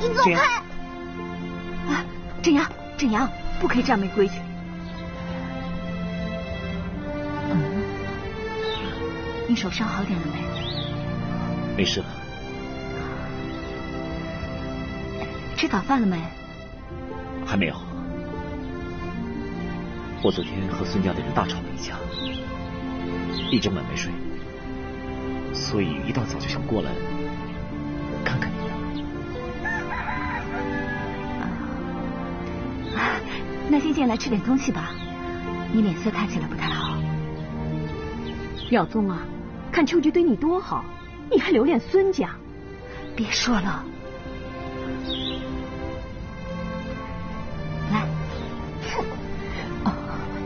请走开！啊，正阳，不可以这样没规矩。你手伤好点了没？没事了。吃早饭了没？还没有。我昨天和孙家的人大吵了一架，一整晚没睡，所以一大早就想过来看看你。那先进来吃点东西吧，你脸色看起来不太好。耀宗啊，看秋菊对你多好，你还留恋孙家？别说了，来。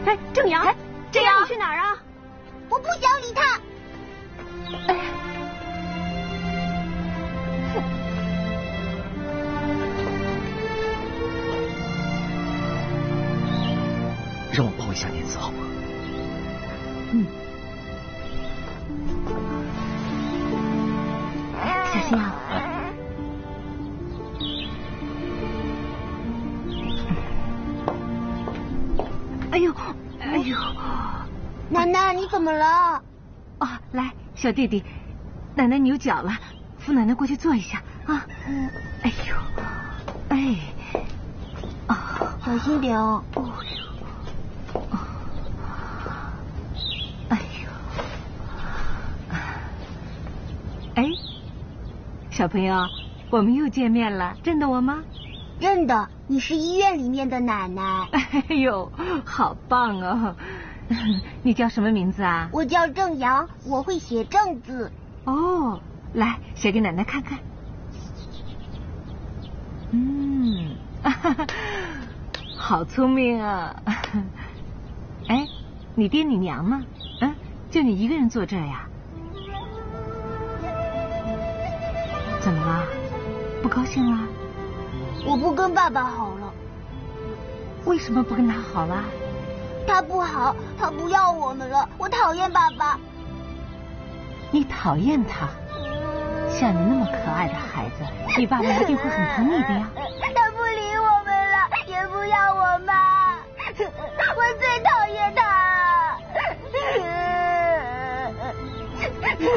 哎，正阳，正阳，你去哪儿啊？我不想理他。让我抱一下念慈好吗？小心啊！哎呦！奶奶，你怎么了？啊，来，小弟弟，奶奶扭脚了，扶奶奶过去坐一下啊。哎呦，哎，啊，小心点哦。哎，小朋友，我们又见面了，认得我吗？认得，你是医院里面的奶奶。哎呦，好棒哦！你叫什么名字啊？我叫正阳，我会写正字。哦，来写给奶奶看看。好聪明啊！哎，你爹你娘呢？就你一个人坐这儿呀？怎么了？不高兴了？我不跟爸爸好了。为什么不跟他好了？他不好，他不要我们了，我讨厌爸爸。你讨厌他？像你那么可爱的孩子，你爸爸一定会很疼你的呀。他不理我们了，也不要我妈，我最讨厌他了。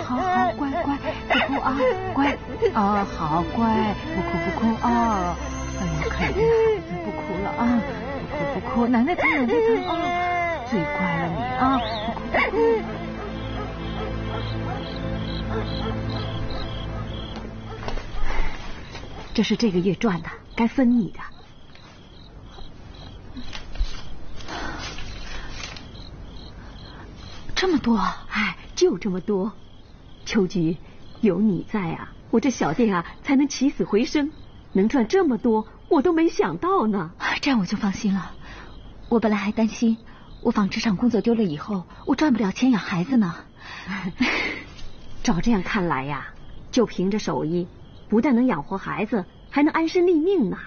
好，乖，不哭啊，乖啊，好乖，不哭啊。哎呀，可怜的孩子，不哭了啊，不哭，奶奶疼啊，最乖了你啊，不哭。这是这个月赚的，该分你的。这么多？哎，就这么多。秋菊，有你在啊，我这小店啊才能起死回生，能赚这么多，我都没想到呢。这样我就放心了。我本来还担心我纺织厂工作丢了以后，我赚不了钱养孩子呢。照这样看来呀，就凭着手艺，不但能养活孩子，还能安身立命呢。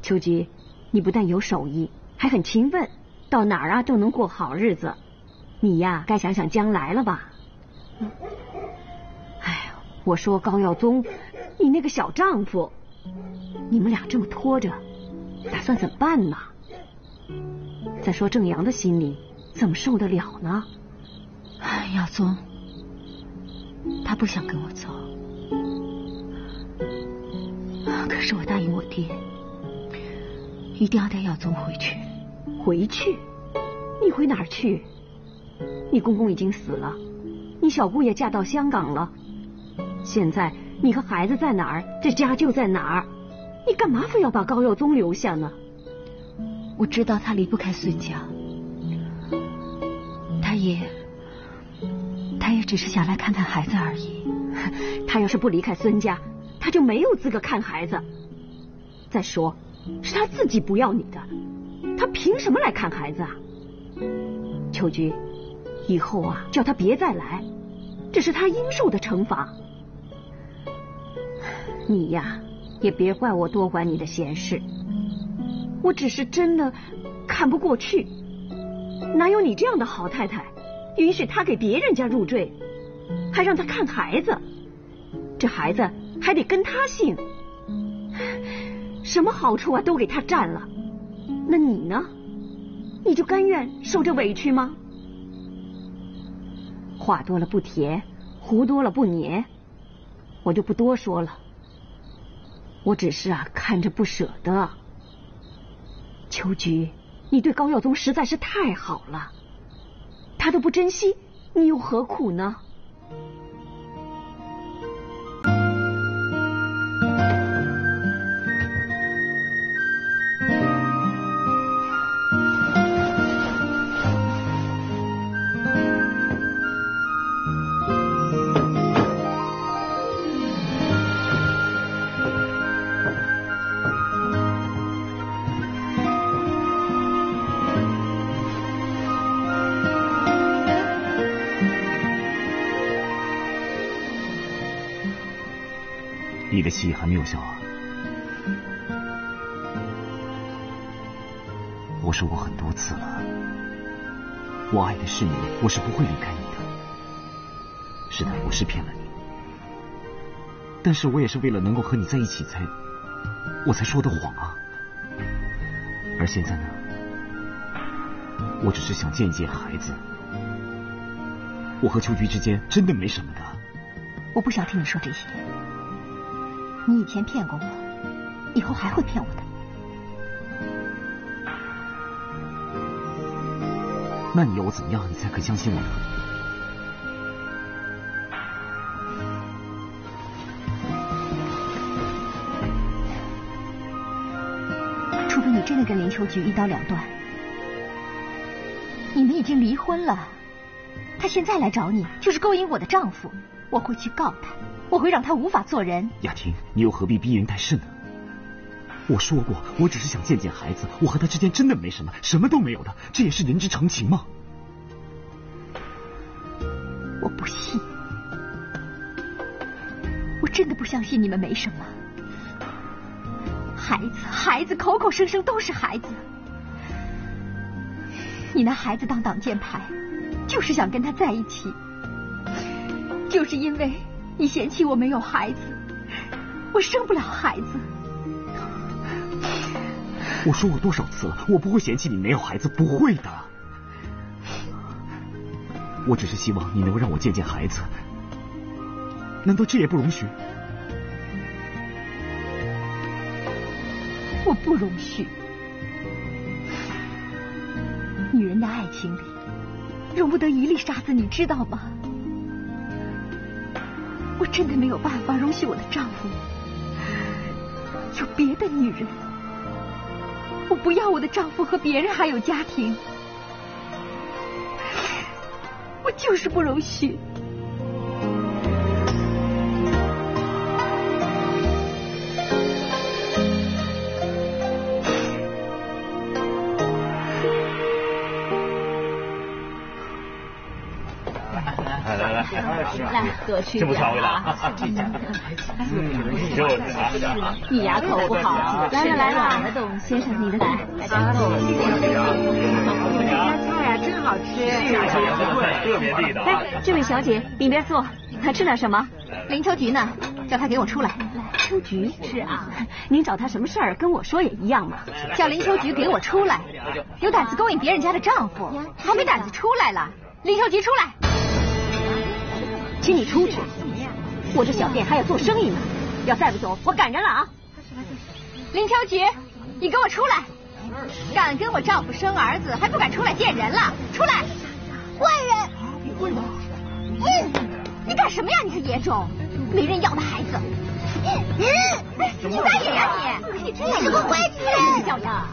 秋菊，你不但有手艺，还很勤奋，到哪儿啊都能过好日子。你呀，该想想将来了吧。哎，我说高耀宗，你那个小丈夫，你们俩这么拖着，打算怎么办呢？再说正阳的心里怎么受得了呢？耀宗，他不想跟我走，可是我答应我爹，一定要带耀宗回去。回去？你回哪儿去？你公公已经死了，你小姑也嫁到香港了，现在你和孩子在哪儿，这家就在哪儿。你干嘛非要把高耀宗留下呢？我知道他离不开孙家，他也只是想来看看孩子而已。他要是不离开孙家，他就没有资格看孩子。再说，是他自己不要你的，他凭什么来看孩子啊？秋菊，以后啊，叫他别再来，这是他应受的惩罚。你呀，也别怪我多管你的闲事，我只是真的看不过去，哪有你这样的好太太，允许他给别人家入赘，还让他看孩子，这孩子还得跟他姓。什么好处啊都给他占了。那你呢？你就甘愿受这委屈吗？话多了不甜，糊多了不黏，我就不多说了。我只是看着不舍得。秋菊，你对高耀宗实在是太好了，他都不珍惜，你又何苦呢？你的戏还没有笑啊？我说过很多次了，我爱的是你，我是不会离开你的。是的，我是骗了你，但是我也是为了能够和你在一起我才说的谎啊。而现在呢，我只是想见见孩子。我和秋菊之间真的没什么的。我不想听你说这些。你以前骗过我，以后还会骗我的。那你要我怎么样，你才肯相信我呢？除非你真的跟林秋菊一刀两断。你们已经离婚了，他现在来找你，就是勾引我的丈夫，我会去告他。我会让他无法做人。雅婷，你又何必逼人太甚呢？我说过，我只是想见见孩子，我和他之间真的没什么，什么都没有的，这也是人之常情嘛。我不信，我真的不相信你们没什么。孩子，口口声声都是孩子。你拿孩子当挡箭牌，就是想跟他在一起，就是因为你嫌弃我没有孩子，我生不了孩子。我说过多少次了，我不会嫌弃你没有孩子，不会的。我只是希望你能够让我见见孩子，难道这也不容许？我不容许。女人的爱情里容不得一粒沙子，你知道吗？我真的没有办法容许我的丈夫有别的女人。我不要我的丈夫和别人还有家庭，我就是不容许。来，多吃点啊！你牙口不好，来了，先生，你的菜。这家菜呀真好吃，特别地道。哎，这位小姐，里边坐，还吃点什么？林秋菊呢？叫她给我出来。秋菊是啊，您找她什么事儿？跟我说也一样嘛。叫林秋菊给我出来！有胆子勾引别人家的丈夫，还没胆子出来了。林秋菊出来！请你出去，我这小店还要做生意呢。要再不走，我赶人了啊！林秋菊，你给我出来！敢跟我丈夫生儿子，还不敢出来见人了？出来！坏人！你干什么呀？你个野种，没人要的孩子！你大爷呀你！你是个坏人！小杨，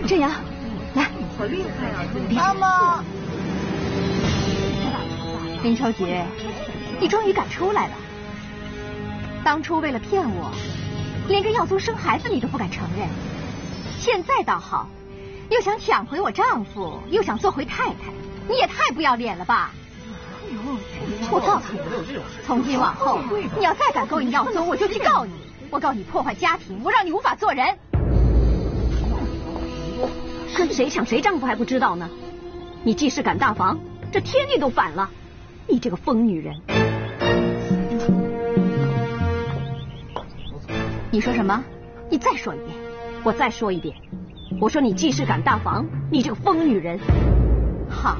郑阳，来，好厉害啊！妈妈。林秋菊，你终于敢出来了。当初为了骗我，连跟耀宗生孩子你都不敢承认，现在倒好，又想抢回我丈夫，又想做回太太，你也太不要脸了吧！我告诉你，从今往后，你要再敢勾引耀宗，我就去告你。我告你破坏家庭，我让你无法做人。跟谁抢谁丈夫还不知道呢？你既是敢大房，这天地都反了。你这个疯女人！你说什么？你再说一遍。我再说一遍，我说你既视感大房，你这个疯女人。好，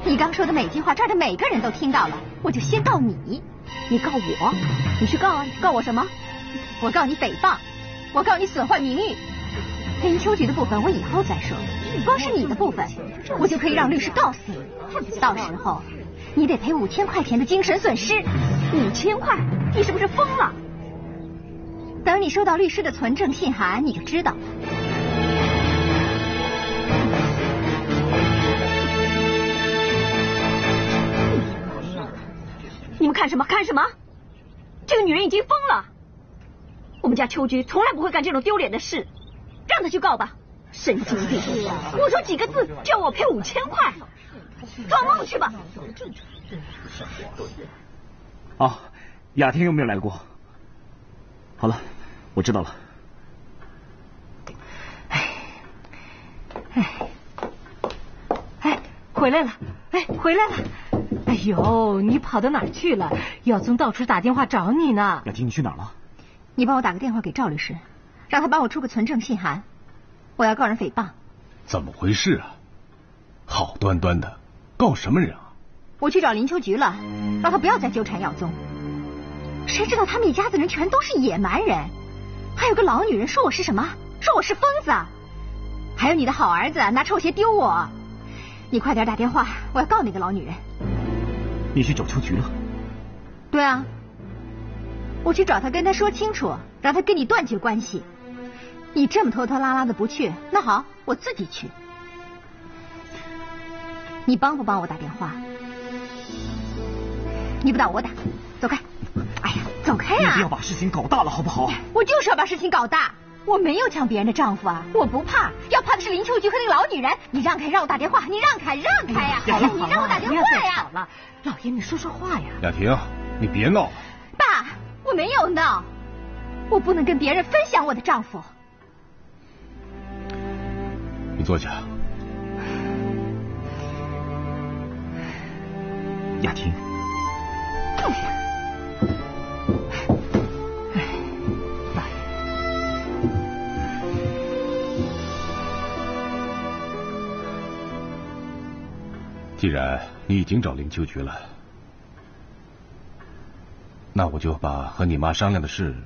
你刚说的每句话，这儿的每个人都听到了，我就先告你。你告我？你去告啊！告我什么？我告你诽谤，我告你损坏名誉。林秋菊的部分我以后再说，光是你的部分，我就可以让律师告死你。到时候你得赔5000块钱的精神损失。5000块？你是不是疯了？等你收到律师的存证信函，你就知道。你们看什么？看什么？这个女人已经疯了。我们家秋菊从来不会干这种丢脸的事，让她去告吧。神经病！我说几个字就要我赔5000块，做梦去吧！啊，雅婷有没有来过？好了，我知道了。回来了，回来了。哎呦，你跑到哪儿去了？耀宗到处打电话找你呢。雅婷，你去哪儿了？你帮我打个电话给赵律师，让他帮我出个存证信函，我要告人诽谤。怎么回事啊？好端端的，告什么人啊？我去找林秋菊了，让他不要再纠缠耀宗。谁知道他们一家子人全都是野蛮人，还有个老女人说我是什么？说我是疯子。还有你的好儿子拿臭鞋丢我。你快点打电话，我要告那个老女人。你去找秋菊了？对啊，我去找他，跟他说清楚，让他跟你断绝关系。你这么拖拖拉拉的不去，那好，我自己去。你帮不帮我打电话？你不打我打，走开！哎呀，走开呀！你不要把事情搞大了，好不好？我就是要把事情搞大。我没有抢别人的丈夫啊，我不怕，要怕的是林秋菊和那个老女人。你让开，让我打电话，你让开呀！好了，你让我打电话呀！好了，老爷你说说话呀！雅婷，你别闹了。爸，我没有闹，我不能跟别人分享我的丈夫。你坐下。雅婷。既然你已经找林秋菊了，那我就把和你妈商量的事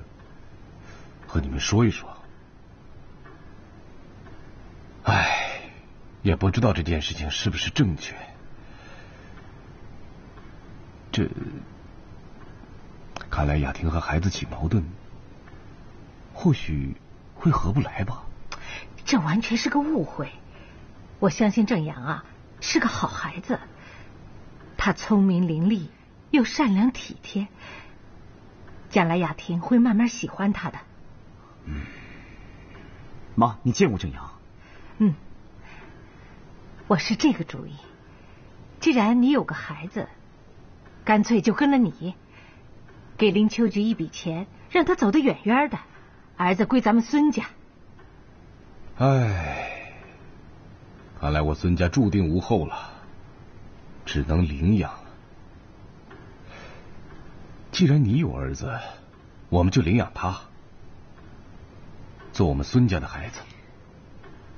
和你们说一说。唉，也不知道这件事情是不是正确。这看来雅婷和孩子起矛盾，或许会合不来吧。这完全是个误会。我相信郑阳啊是个好孩子，他聪明伶俐又善良体贴，将来雅婷会慢慢喜欢他的。妈，你见过郑阳？我是这个主意。既然你有个孩子，干脆就跟了你，给林秋菊一笔钱，让他走得远远的，儿子归咱们孙家。唉，看来我孙家注定无后了，只能领养了。既然你有儿子，我们就领养他，做我们孙家的孩子，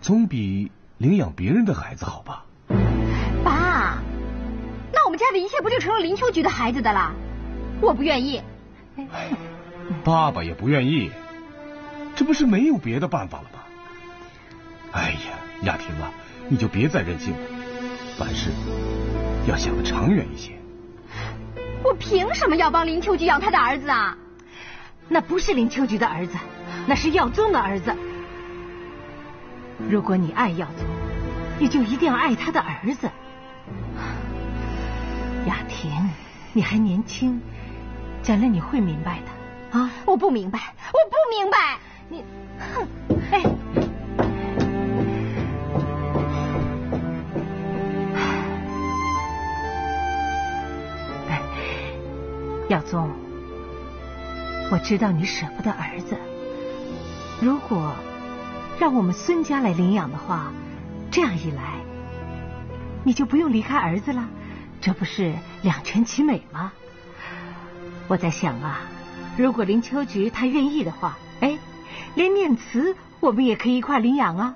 总比领养别人的孩子好吧？爸，那我们家的一切不就成了林秋菊的孩子的了？我不愿意。爸爸也不愿意，这不是没有别的办法了吗？哎呀，雅婷啊，你就别再任性了，凡事要想得长远一些。我凭什么要帮林秋菊养他的儿子啊？那不是林秋菊的儿子，那是耀宗的儿子。如果你爱耀宗，你就一定要爱他的儿子。雅婷，你还年轻，将来你会明白的啊！我不明白，我不明白。你，哼，哎。耀宗，我知道你舍不得儿子，如果让我们孙家来领养的话，这样一来，你就不用离开儿子了，这不是两全其美吗？我在想啊，如果林秋菊她愿意的话，哎，连念慈我们也可以一块领养啊。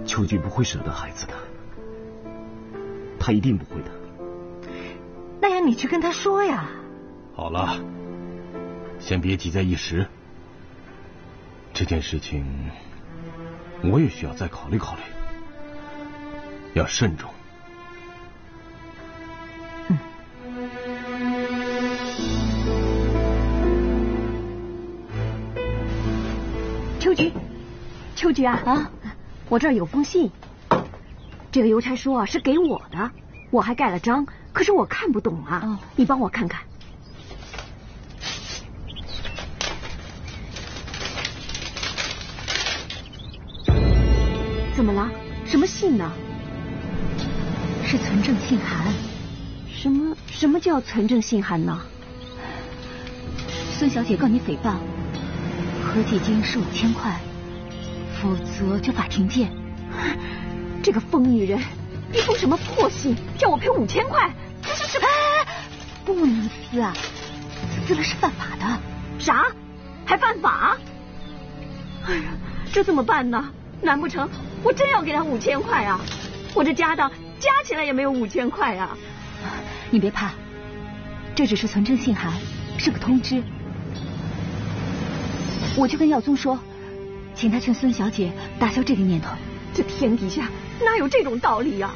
秋菊不会舍得孩子的，她一定不会的。那样你去跟她说呀。好了，先别急在一时，这件事情我也需要再考虑考虑，要慎重。秋菊啊，我这儿有封信，这个邮差说是给我的，我还盖了章，可是我看不懂啊，你帮我看看。怎么了？什么信呢？是存证信函。什么叫存证信函呢？孙小姐告你诽谤，合计金是5000块，否则就法庭见。这个疯女人，一封什么破信，叫我赔5000块？这是什么？不能撕啊，撕了是犯法的。啥？还犯法？哎呀，这怎么办呢？难不成我真要给他5000块啊？我这家当加起来也没有5000块啊！你别怕，这只是存证信函，是个通知。我就跟耀宗说，请他劝孙小姐打消这个念头。这天底下哪有这种道理呀？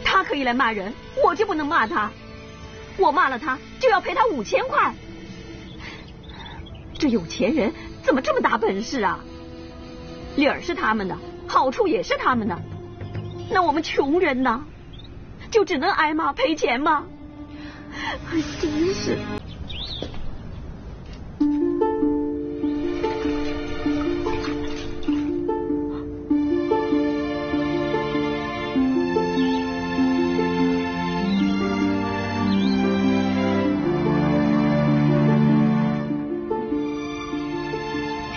他可以来骂人，我就不能骂他。我骂了他，就要赔他5000块。这有钱人怎么这么大本事啊？理儿是他们的，好处也是他们的，那我们穷人呢，就只能挨骂赔钱吗？真是。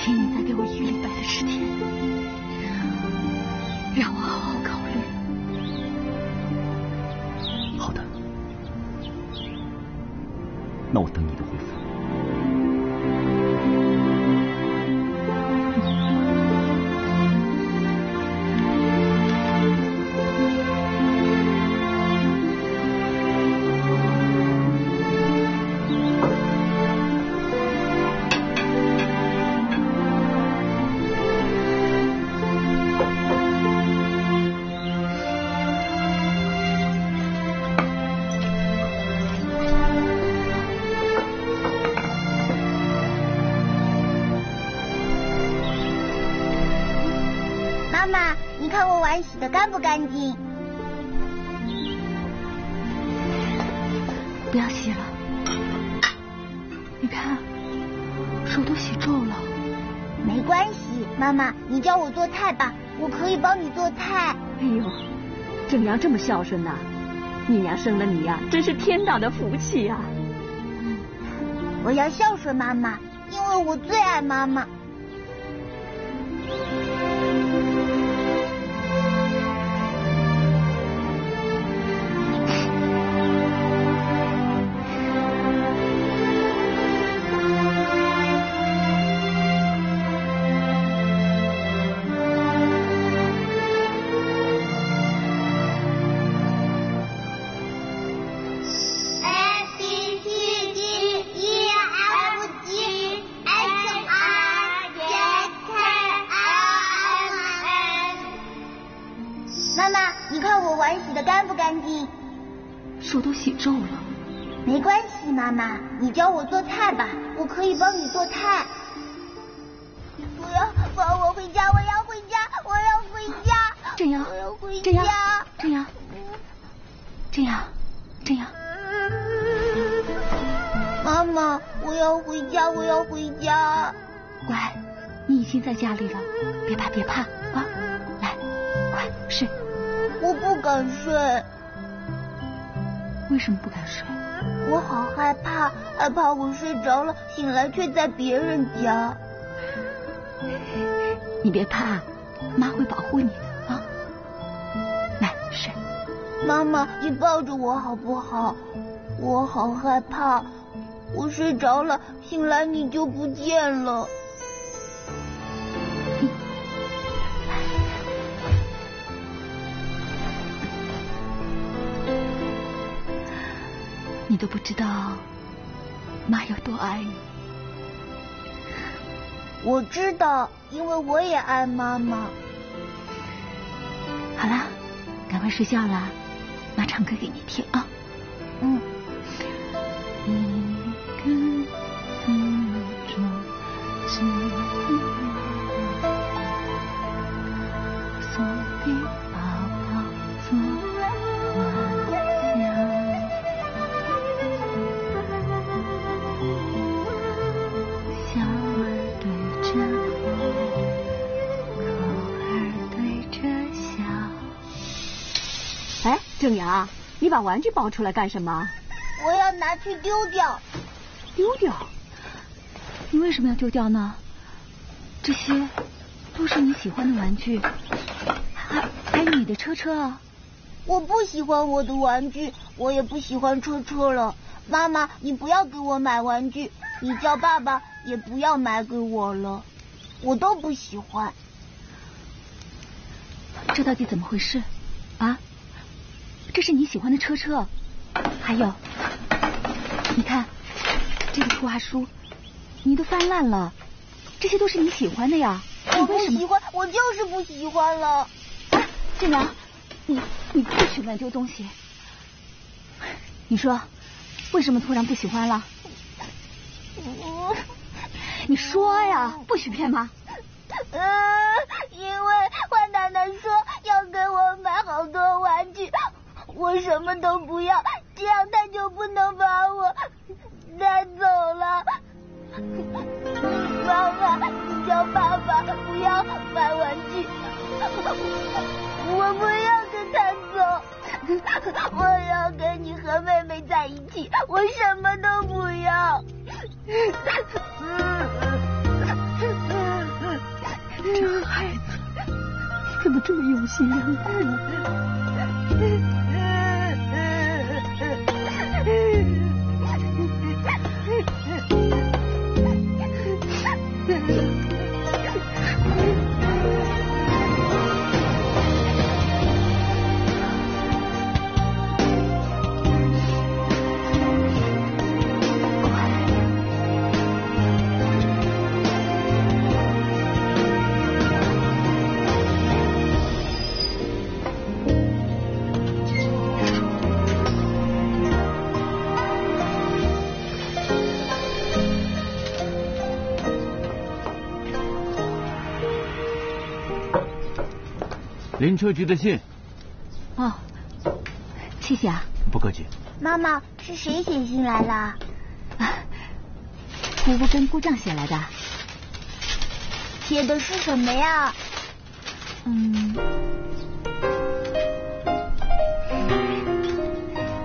请你再给我1个礼拜的时间，让我好好考虑。好的，那我等你的回复。妈妈，你看我碗洗得干不干净？不要洗了，你看手都洗皱了。没关系，妈妈，你教我做菜吧，我可以帮你做菜。哎呦，这娘这么孝顺呐，你娘生了你呀，真是天大的福气啊！我要孝顺妈妈，因为我最爱妈妈。妈妈，你看我碗洗得干不干净？手都洗皱了。没关系，妈妈，你教我做菜吧，我可以帮你做菜。不要放我回家，我要回家，我要回家。正阳，我要回家。正阳，正阳，正阳，正阳。妈妈，我要回家，我要回家。乖，你已经在家里了，别怕别怕啊！来，快睡。我不敢睡。为什么不敢睡？我好害怕，害怕我睡着了，醒来却在别人家。你别怕，妈会保护你的啊！来睡。妈妈，你抱着我好不好？我好害怕，我睡着了，醒来你就不见了。你都不知道妈有多爱你。我知道，因为我也爱妈妈。好了，赶快睡觉了，妈唱歌给你听啊。嗯。正阳，你把玩具抱出来干什么？我要拿去丢掉。丢掉？你为什么要丢掉呢？这些都是你喜欢的玩具，还有你的车车啊。我不喜欢我的玩具，我也不喜欢车车了。妈妈，你不要给我买玩具，你叫爸爸也不要买给我了，我都不喜欢。这到底怎么回事啊？这是你喜欢的车车，还有，你看这个图画书，你都翻烂了，这些都是你喜欢的呀。我不喜欢，我就是不喜欢了。正阳，你不许乱丢东西。你说，为什么突然不喜欢了？你说呀，不许骗妈。因为坏奶奶说要给我买好多玩具，我什么都不要，这样她就不能把我带走了。妈妈，你叫爸爸不要买玩具，我不要跟他走，我要跟你和妹妹在一起，我什么都不要。这孩子怎么这么用心良苦？林车局的信。哦，谢谢啊。不客气。妈妈，是谁写信来了？姑姑跟姑丈写来的。写的是什么呀？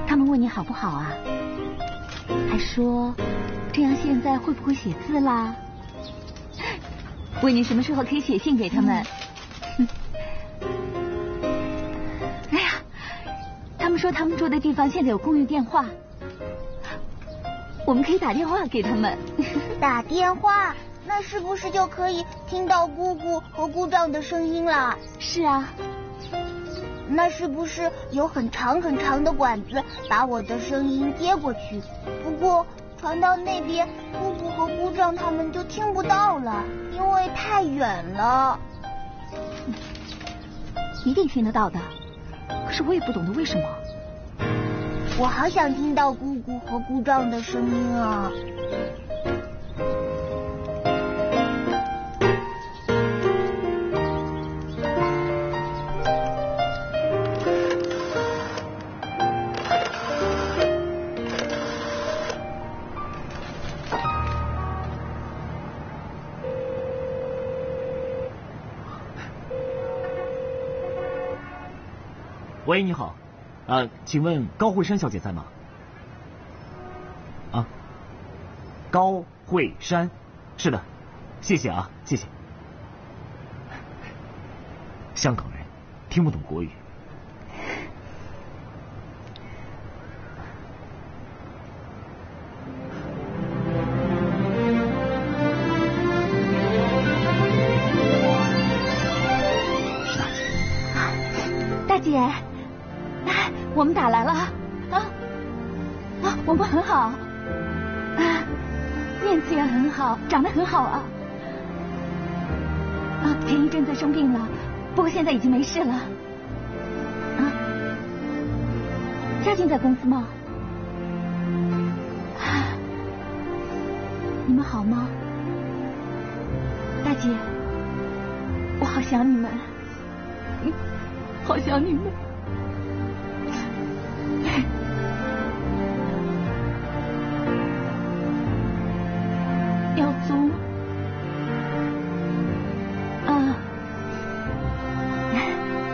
他们问你好不好啊？还说这样现在会不会写字啦？问你什么时候可以写信给他们。哎呀，他们说他们住的地方现在有公用电话，我们可以打电话给他们。打电话？那是不是就可以听到姑姑和姑丈的声音了？是啊。那是不是有很长很长的管子把我的声音接过去？不过传到那边，姑姑和姑丈他们就听不到了，因为太远了。一定听得到的，可是我也不懂得为什么。我好想听到姑姑和姑丈的声音啊！喂，你好，请问高慧珊小姐在吗？啊，高慧珊，是的，谢谢啊，谢谢。香港人听不懂国语。我们打来了我们很好面子也很好，长得很好啊。前一阵子生病了，不过现在已经没事了。家俊在公司吗？你们好吗？大姐，我好想你们，好想你们。耀宗，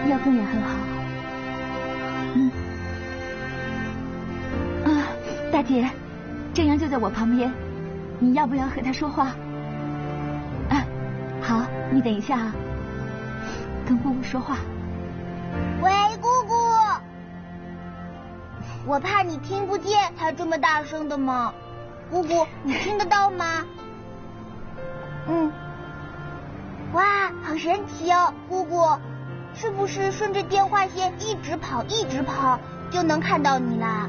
耀宗也很好。大姐，正阳就在我旁边，你要不要和他说话？好，你等一下啊，跟姑姑说话。喂，姑姑，我怕你听不见才这么大声的嘛。姑姑，你听得到吗？哇，好神奇哦，姑姑，是不是顺着电话线一直跑就能看到你啦？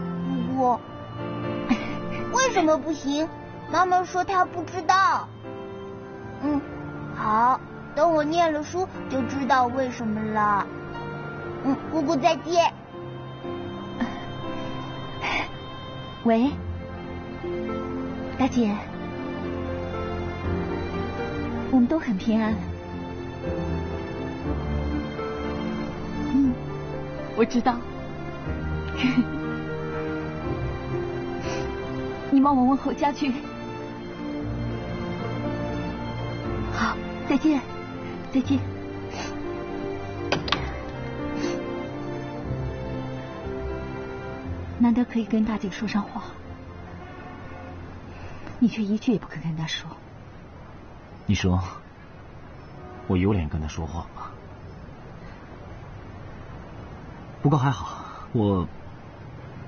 姑姑，为什么不行？妈妈说她不知道。好，等我念了书就知道为什么了。姑姑再见。喂，大姐，我们都很平安。我知道。你帮我问候家俊。好，再见，再见。难得可以跟大姐说上话，你却一句也不肯跟她说。你说我有脸跟她说话吗？不过还好，我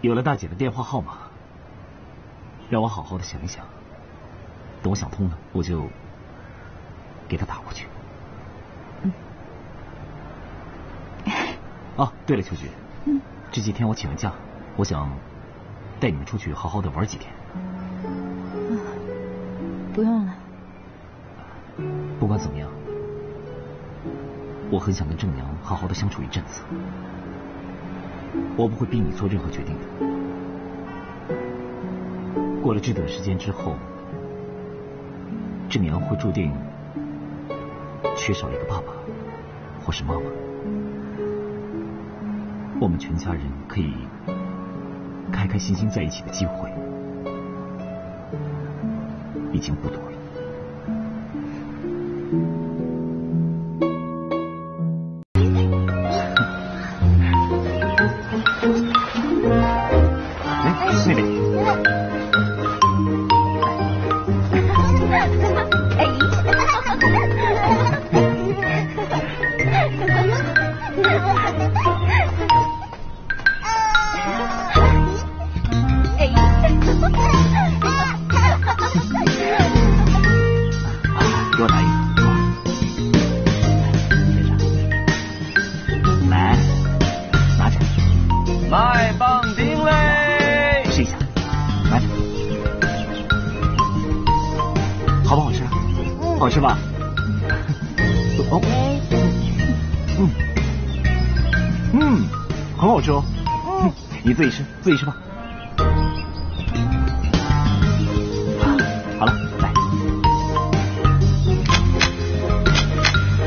有了大姐的电话号码，让我好好的想一想，等我想通了，我就给她打过去。对了，秋菊，这几天我请了假，我想带你们出去好好的玩几天。不用了。不管怎么样，我很想跟正阳好好的相处一阵子。我不会逼你做任何决定的。过了这段时间之后，正阳会注定缺少一个爸爸或是妈妈。我们全家人可以开开心心在一起的机会已经不多了。妹妹。给我拿一个，来，拿着。卖棒丁嘞！试一下，拿着。好不好吃？好吃吧？很好吃哦。你自己吃吧。